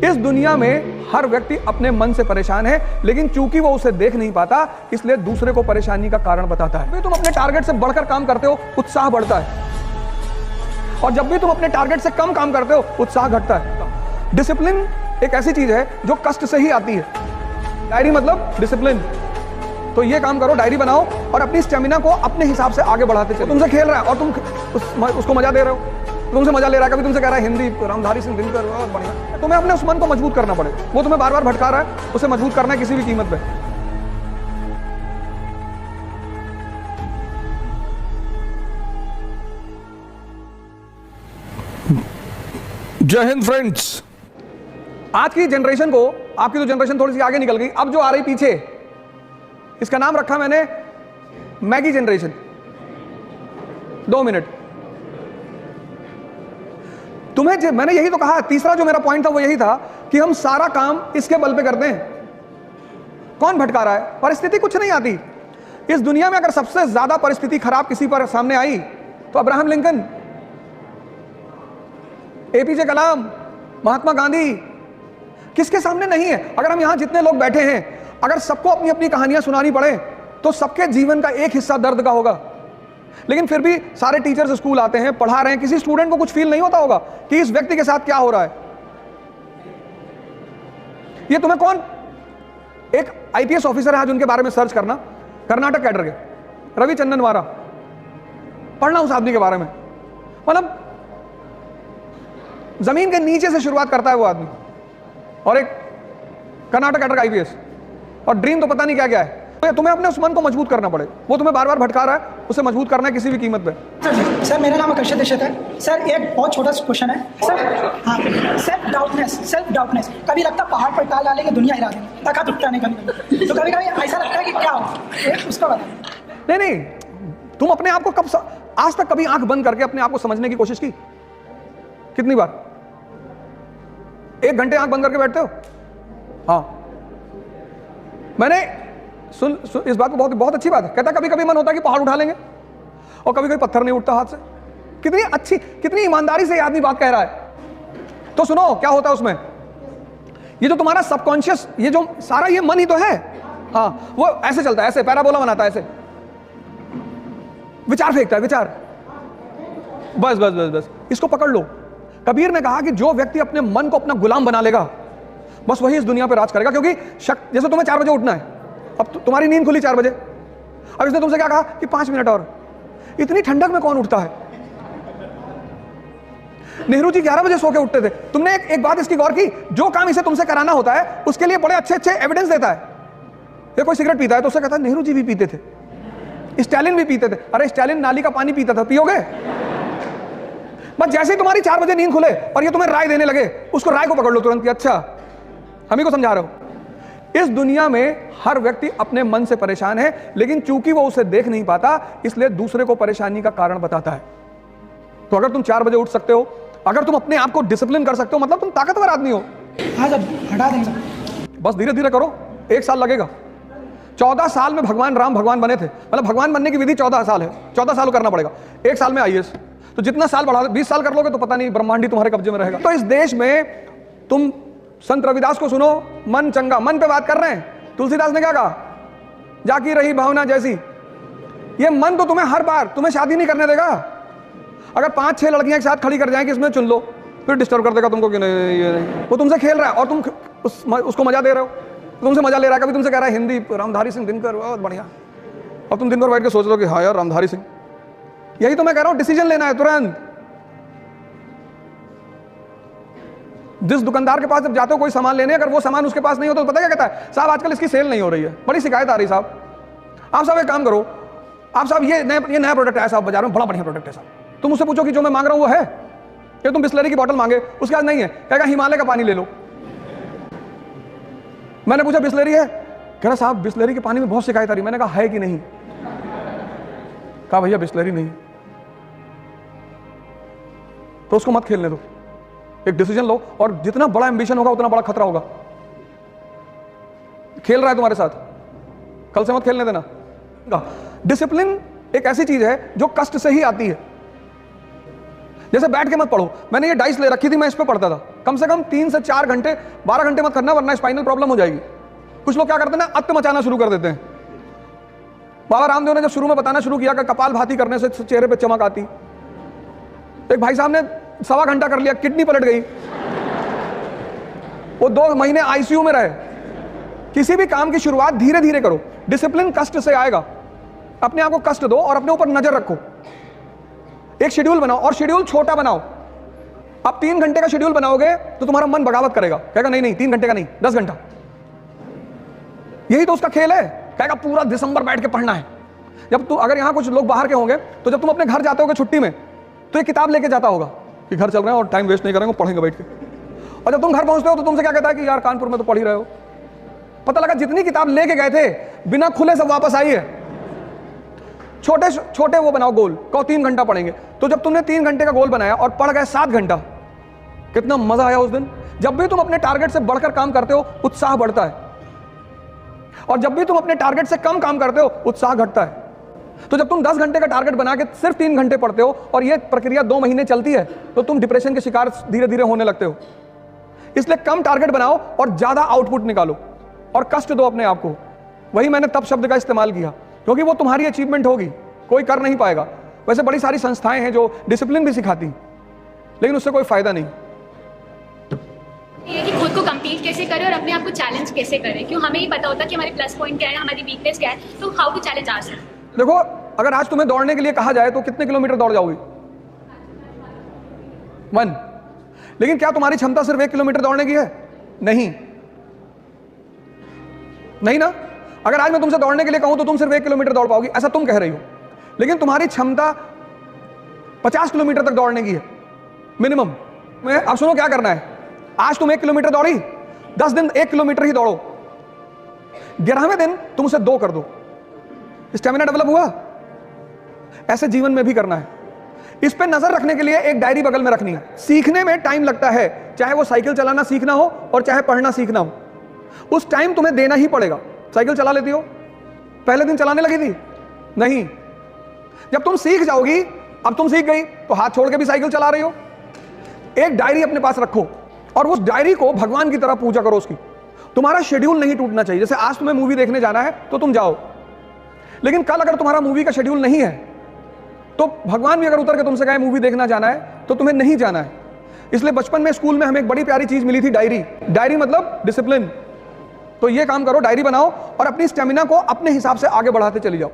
इस दुनिया में हर व्यक्ति अपने मन से परेशान है, लेकिन चूंकि वो उसे देख नहीं पाता इसलिए दूसरे को परेशानी का कारण बताता है। जब तुम अपने टारगेट से बढ़कर काम करते हो उत्साह बढ़ता है, और जब भी तुम अपने टारगेट से कम काम करते हो उत्साह घटता है। डिसिप्लिन एक ऐसी चीज है जो कष्ट से ही आती है। डायरी मतलब डिसिप्लिन। तो ये काम करो, डायरी बनाओ और अपनी स्टेमिना को अपने हिसाब से आगे बढ़ाते चलो। तुमसे खेल रहा है और तुम उसको मजा दे रहे हो, तुमसे मजा ले रहा है, कभी तुमसे कह रहा है हिंदी रामधारी सिंह दिनकर बढ़िया। तुम्हें अपने उस मन को मजबूत करना पड़ेगा। वो तुम्हें बार बार भटका रहा है, उसे मजबूत करना है किसी भी कीमत पे। जय हिंद फ्रेंड्स। आज की जनरेशन को, आपकी तो जनरेशन थोड़ी सी आगे निकल गई, अब जो आ रही पीछे, इसका नाम रखा मैंने मैगी जनरेशन। 2 मिनट। तुम्हें मैंने यही तो कहा, तीसरा जो मेरा पॉइंट था वो यही था कि हम सारा काम इसके बल पे करते हैं। कौन भटका रहा है? परिस्थिति कुछ नहीं आती इस दुनिया में। अगर सबसे ज्यादा परिस्थिति खराब किसी पर सामने आई तो अब्राहम लिंकन, एपीजे कलाम, महात्मा गांधी, किसके सामने नहीं है? अगर हम यहां जितने लोग बैठे हैं, अगर सबको अपनी अपनी कहानियां सुनानी पड़े तो सबके जीवन का एक हिस्सा दर्द का होगा। लेकिन फिर भी सारे टीचर्स स्कूल आते हैं, पढ़ा रहे हैं, किसी स्टूडेंट को कुछ फील नहीं होता होगा कि इस व्यक्ति के साथ क्या हो रहा है। ये तुम्हें कौन, एक आईपीएस ऑफिसर है आज, उनके बारे में सर्च करना, कर्नाटक कैडर के, रविचंद्रन वारा, पढ़ना उस आदमी के बारे में। मतलब जमीन के नीचे से शुरुआत करता है वो आदमी, और एक कर्नाटक कैडर का आईपीएस, और ड्रीम तो पता नहीं क्या क्या है। तुम्हें अपने उस मन को मजबूत करना पड़ेगा। वो तुम्हें बार बार भटका रहा है, उसे मजबूत करना है किसी भी कीमत पे। सर मेरा नाम आकर्षित दीक्षित है। सर एक बहुत छोटा सा क्वेश्चन है सर। हाँ, सेल्फ डाउटनेस कभी लगता है पहाड़ पर टाल डालेंगे दुनिया हिला देंगे, ताकत उठता नहीं कभी, तो कभी कभी ऐसा लगता है कि क्या हो, उसका बता। नहीं, तुम अपने आप को कब, आज तक कभी आंख बंद करके अपने आप को समझने की कोशिश की? कितनी बार? 1 घंटे आंख बंद करके बैठते हो? हाँ, मैंने सुन इस बात को, बहुत अच्छी बात है। कहता कभी कभी मन होता है कि पहाड़ उठा लेंगे, और कभी कभी पत्थर नहीं उठता हाथ से। कितनी अच्छी, कितनी ईमानदारी से ये आदमी बात कह रहा है। तो सुनो क्या होता है उसमें। ये जो तुम्हारा सबकॉन्शियस, ये जो सारा ये मन ही तो है। हाँ, वो ऐसे चलता है, ऐसे पैराबोला बनाता है, ऐसे विचार फेंकता है, विचार। बस बस बस बस इसको पकड़ लो। कबीर ने कहा कि जो व्यक्ति अपने मन को अपना गुलाम बना लेगा, बस वही इस दुनिया पर राज करेगा। क्योंकि जैसे तुम्हें 4 बजे उठना है, अब तुम्हारी नींद खुली 4 बजे, अब इसने तुमसे क्या कहा कि 5 मिनट और। इतनी ठंडक में कौन उठता है? नेहरू जी 11 बजे सो के उठते थे। तुमने एक बात इसकी गौर की, जो काम इसे तुमसे कराना होता है उसके लिए बड़े अच्छे अच्छे एविडेंस देता है। ये कोई सिगरेट पीता है तो उससे कहता है नेहरू जी भी पीते थे, स्टालिन भी पीते थे। अरे स्टालिन नाली का पानी पीता था, पियोगे? बस जैसे ही तुम्हारी 4 बजे नींद खुले और ये तुम्हें राय देने लगे, उसको राय को पकड़ लो तुरंत कि अच्छा हम ही को समझा रहे हो। इस दुनिया में हर व्यक्ति अपने मन से परेशान है, लेकिन चूंकि वो उसे देख नहीं पाता इसलिए दूसरे को परेशानी का कारण बताता है। तो अगर तुम 4 बजे उठ सकते हो, अगर तुम अपने आप को डिसिप्लिन कर सकते हो, मतलब तुम ताकतवर आदमी हो। हाँ सर, हटा देंगे। बस धीरे धीरे करो, 1 साल लगेगा। 14 साल में भगवान राम भगवान बने थे। मतलब भगवान बनने की विधि 14 साल है, 14 साल करना पड़ेगा। 1 साल में आईएएस, तो जितना साल बढ़ा, 20 साल कर लोगे तो पता नहीं ब्रह्मांड ही तुम्हारे कब्जे में रहेगा। तो इस देश में तुम संत रविदास को सुनो, मन चंगा, मन पे बात कर रहे हैं। तुलसीदास ने क्या कहा? जाकी रही भावना जैसी। ये मन तो तुम्हें हर बार, तुम्हें शादी नहीं करने देगा। अगर 5-6 लड़कियां एक साथ खड़ी कर जाएं कि इसमें चुन लो, फिर डिस्टर्ब कर देगा तुमको कि नहीं ये नहीं। वो तुमसे खेल रहा है और तुम उसको मजा दे रहे हो, तुमसे मजा ले रहा है, कभी तुमसे कह रहा है हिंदी रामधारी सिंह दिनकर बहुत बढ़िया, और तुम दिन भर बैठ के सोच लो कि हाँ यार रामधारी सिंह। यही तो मैं कह रहा हूं, डिसीजन लेना है तुरंत। जिस दुकानदार के पास जब जाते हो कोई सामान लेने, अगर वो सामान उसके पास नहीं हो तो पता क्या कहता है? साहब आजकल इसकी सेल नहीं हो रही है, बड़ी शिकायत आ रही साहब। आप साहब एक काम करो, आप साहब ये नया प्रोडक्ट आया साहब बाजार में, बड़ा बढ़िया प्रोडक्ट है साहब। तुम उससे पूछो कि जो मैं मांग रहा हूं वो है? कि तुम बिस्लरी की बोतल मांगे, उसके पास नहीं है, कहेगा हिमालय का पानी ले लो। मैंने पूछा बिस्लरी है? कह रहा साहब बिस्लरी के पानी में बहुत शिकायत आ रही। मैंने कहा है कि नहीं? कहा भैया बिस्लरी नहीं। तो उसको मत खेलने दो, एक डिसीजन लो, और जितना बड़ा एम्बिशन होगा उतना बड़ा खतरा होगा। खेल रहा है तुम्हारे साथ, कल से मत खेलने देना। डिसिप्लिन एक ऐसी चीज है जो कष्ट से ही आती है। जैसे बैठ के मत पढ़ो। मैंने ये डाइस ले रखी थी, मैं इस पे पढ़ता था, कम से कम 3 से 4 घंटे, 12 घंटे मत करना वरना स्पाइनल प्रॉब्लम हो जाएगी। कुछ लोग क्या करते हैं ना, अत्त मचाना शुरू कर देते हैं। बाबा रामदेव ने जब शुरू में बताना शुरू किया कि कपालभाति करने से चेहरे पे चमक आती, एक भाई साहब ने 1.25 घंटा कर लिया, किडनी पलट गई, वो 2 महीने आईसीयू में रहे। किसी भी काम की शुरुआत धीरे धीरे करो, डिसिप्लिन कष्ट से आएगा। अपने आप को कष्ट दो और अपने ऊपर नजर रखो। एक शेड्यूल बनाओ और शेड्यूल छोटा बनाओ। अब 3 घंटे का शेड्यूल बनाओगे तो तुम्हारा मन बगावत करेगा, कहेगा नहीं नहीं 3 घंटे का नहीं 10 घंटा। यही तो उसका खेल है, कहेगा पूरा दिसंबर बैठ के पढ़ना है। जब तू, अगर यहां कुछ लोग बाहर के होंगे तो जब तुम अपने घर जाते होगे छुट्टी में तो एक किताब लेके जाता होगा कि घर चल रहे हैं और टाइम वेस्ट नहीं करेंगे, पढ़ेंगे बैठ के। और जब तुम घर पहुंचते हो तो तुमसे क्या कहता है कि यार कानपुर में तो पढ़ ही रहे हो। पता लगा जितनी किताब लेके गए थे बिना खुले सब वापस आई है। छोटे छोटे वो बनाओ गोल, कहो 3 घंटा पढ़ेंगे। तो जब तुमने 3 घंटे का गोल बनाया और पढ़ गए 7 घंटा, कितना मजा आया उस दिन। जब भी तुम अपने टारगेट से बढ़कर काम करते हो उत्साह बढ़ता है, और जब भी तुम अपने टारगेट से कम काम करते हो उत्साह घटता है। तो जब तुम 10 घंटे का टारगेट बना के सिर्फ 3 घंटे पढ़ते हो और यह प्रक्रिया 2 महीने चलती है तो तुम डिप्रेशन के शिकार धीरे धीरे होने लगते हो। इसलिए कम टारगेट बनाओ और ज्यादा आउटपुट निकालो और कष्ट दो अपने आप को। वही मैंने तब शब्द का इस्तेमाल किया क्योंकि वो तुम्हारी अचीवमेंट होगी, कोई कर नहीं पाएगा। वैसे बड़ी सारी संस्थाएं हैं जो डिसिप्लिन भी सिखाती, लेकिन उससे कोई फायदा नहीं। ये कि खुद को कंप्लीट कैसे करें और अपने आप को चैलेंज कैसे करें, क्यों हमें ही पता होता है कि हमारी प्लस पॉइंट क्या है, हमारी वीकनेस क्या है, तो हाउ टू चैलेंज आवरसेल्फ। देखो, अगर आज तुम्हें दौड़ने के लिए कहा जाए तो कितने किलोमीटर दौड़ जाओगी? 1। लेकिन क्या तुम्हारी क्षमता सिर्फ 1 किलोमीटर दौड़ने की है? नहीं, नहीं ना। अगर आज मैं तुमसे दौड़ने के लिए कहूं तो तुम सिर्फ 1 किलोमीटर दौड़ पाओगी, ऐसा तुम कह रही हो। लेकिन तुम्हारी क्षमता 50 किलोमीटर तक दौड़ने की है मिनिमम। अब सुनो क्या करना है। आज तुम 1 किलोमीटर दौड़ी, 10 दिन 1 किलोमीटर ही दौड़ो, 11वें दिन तुम उसे 2 कर दो। स्टेमिना डेवलप हुआ। ऐसे जीवन में भी करना है। इस पे नजर रखने के लिए एक डायरी बगल में रखनी है। सीखने में टाइम लगता है, चाहे वो साइकिल चलाना सीखना हो और चाहे पढ़ना सीखना हो, उस टाइम तुम्हें देना ही पड़ेगा। साइकिल चला लेती हो, पहले दिन चलाने लगी थी? नहीं। जब तुम सीख जाओगी, अब तुम सीख गई तो हाथ छोड़ के भी साइकिल चला रही हो। एक डायरी अपने पास रखो और उस डायरी को भगवान की तरह पूजा करो उसकी। तुम्हारा शेड्यूल नहीं टूटना चाहिए। जैसे आज तुम्हें मूवी देखने जाना है तो तुम जाओ, लेकिन कल अगर तुम्हारा मूवी का शेड्यूल नहीं है तो भगवान भी अगर उतर के तुमसे कहे मूवी देखना जाना है तो तुम्हें नहीं जाना है। इसलिए बचपन में स्कूल में हमें एक बड़ी प्यारी चीज मिली थी, डायरी। डायरी मतलब डिसिप्लिन। तो ये काम करो, डायरी बनाओ और अपनी स्टेमिना को अपने हिसाब से आगे बढ़ाते चली जाओ।